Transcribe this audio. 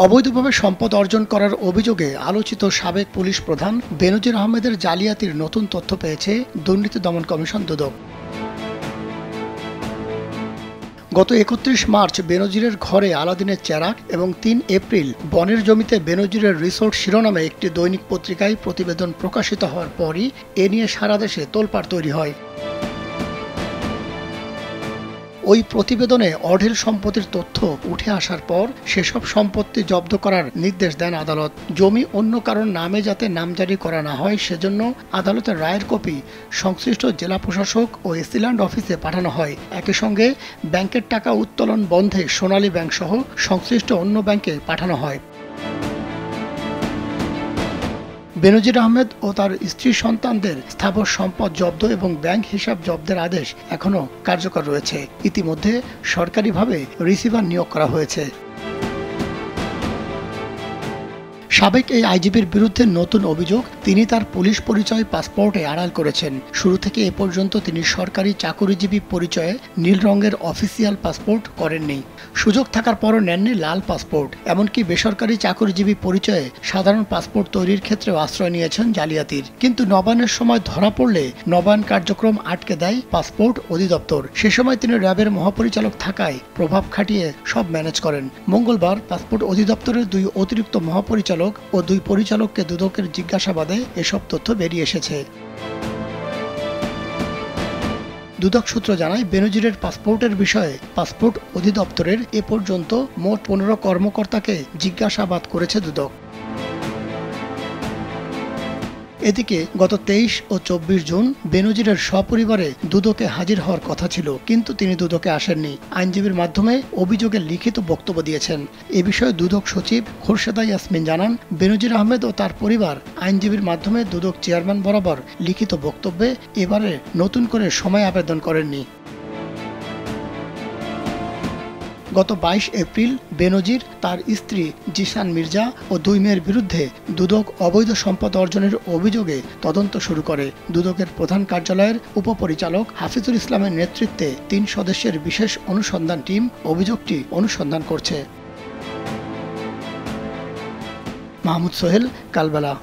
অবৈধভাবে সম্পদ অর্জন করার অভিযোগে আলোচিত সাবেক পুলিশ প্রধান বেনজির আহমেদের জালিয়াতির নতুন তথ্য পেয়েছে দুর্নীতি দমন কমিশন দুদক। গত ৩১ মার্চ বেনজিরের ঘরে আলাদিনের চেরাগ এবং ৩ এপ্রিল বনের জমিতে বেনজিরের রিসোর্ট শিরোনামে একটি দৈনিক পত্রিকায় প্রতিবেদন প্রকাশিত হওয়ার পরই এ নিয়ে সারা দেশে তোলপাড় তৈরি হয়। ওই প্রতিবেদনে অঢেল সম্পত্তির তথ্য উঠে আসার পর সেসব সম্পত্তি জব্দ করার নির্দেশ দেন আদালত। জমি অন্য কারোর নামে যাতে নামজারি করা না হয় সেজন্য আদালতের রায়ের কপি সংশ্লিষ্ট জেলা প্রশাসক ও এসিল্যান্ড অফিসে পাঠানো হয়। একই সঙ্গে ব্যাংকের টাকা উত্তোলন বন্ধে সোনালী ব্যাংক সহ সংশ্লিষ্ট অন্য ব্যাংকে পাঠানো হয়। বেনজির আহমেদ ও তার স্ত্রী সন্তানদের স্থাবর সম্পদ জব্দ এবং ব্যাংক হিসাব জব্দের আদেশ এখনও কার্যকর রয়েছে। ইতিমধ্যে সরকারিভাবে রিসিভার নিয়োগ করা হয়েছে। সাবেক এই আইজিপির বিরুদ্ধে নতুন অভিযোগ, তিনি তার পুলিশ পরিচয় পাসপোর্টে আড়াল করেছেন। শুরু থেকে এ পর্যন্ত তিনি সরকারি চাকুরিজীবী পরিচয়ে নীল রঙের অফিসিয়াল পাসপোর্ট করেননি। সুযোগ থাকার পরও নেননি লাল পাসপোর্ট। এমনকি বেসরকারি চাকুরিজীবী পরিচয়ে সাধারণ পাসপোর্ট তৈরির ক্ষেত্রেও আশ্রয় নিয়েছেন জালিয়াতির। কিন্তু নবায়নের সময় ধরা পড়লে নবায়ন কার্যক্রম আটকে দেয় পাসপোর্ট অধিদপ্তর। সে সময় তিনি র্যাবের মহাপরিচালক থাকায় প্রভাব খাটিয়ে সব ম্যানেজ করেন। মঙ্গলবার পাসপোর্ট অধিদপ্তরের ২ অতিরিক্ত মহাপরিচালক ও ২ পরিচালককে দুদকের জিজ্ঞাসাবাদে এসব তথ্য বেরিয়ে এসেছে। দুদক সূত্র জানায়, বেনজিরের পাসপোর্টের বিষয়ে পাসপোর্ট অধিদপ্তরের এ পর্যন্ত মোট ১৫ কর্মকর্তাকে জিজ্ঞাসাবাদ করেছে দুদক। এদিকে গত ২৩ ও ২৪ জুন বেনজিরের সপরিবারে দুদকে হাজির হওয়ার কথা ছিল, কিন্তু তিনি দুদকে আসেননি। আইনজীবীর মাধ্যমে অভিযোগের লিখিত বক্তব্য দিয়েছেন। এ বিষয়ে দুদক সচিব খোরশেদা ইয়াসমিন জানান, বেনজির আহমেদ ও তার পরিবার আইনজীবীর মাধ্যমে দুদক চেয়ারম্যান বরাবর লিখিত বক্তব্যে এবারে নতুন করে সময় আবেদন করেননি। গত ২২ এপ্রিল বেনজির, তার স্ত্রী জিসান মির্জা ও ২ মেয়ের বিরুদ্ধে দুদক অবৈধ সম্পদ অর্জনের অভিযোগে তদন্ত শুরু করে। দুদকের প্রধান কার্যালয়ের উপপরিচালক হাফিজুল ইসলামের নেতৃত্বে ৩ সদস্যের বিশেষ অনুসন্ধান টিম অভিযোগটি অনুসন্ধান করছে। মাহমুদ সোহেল, কালবেলা।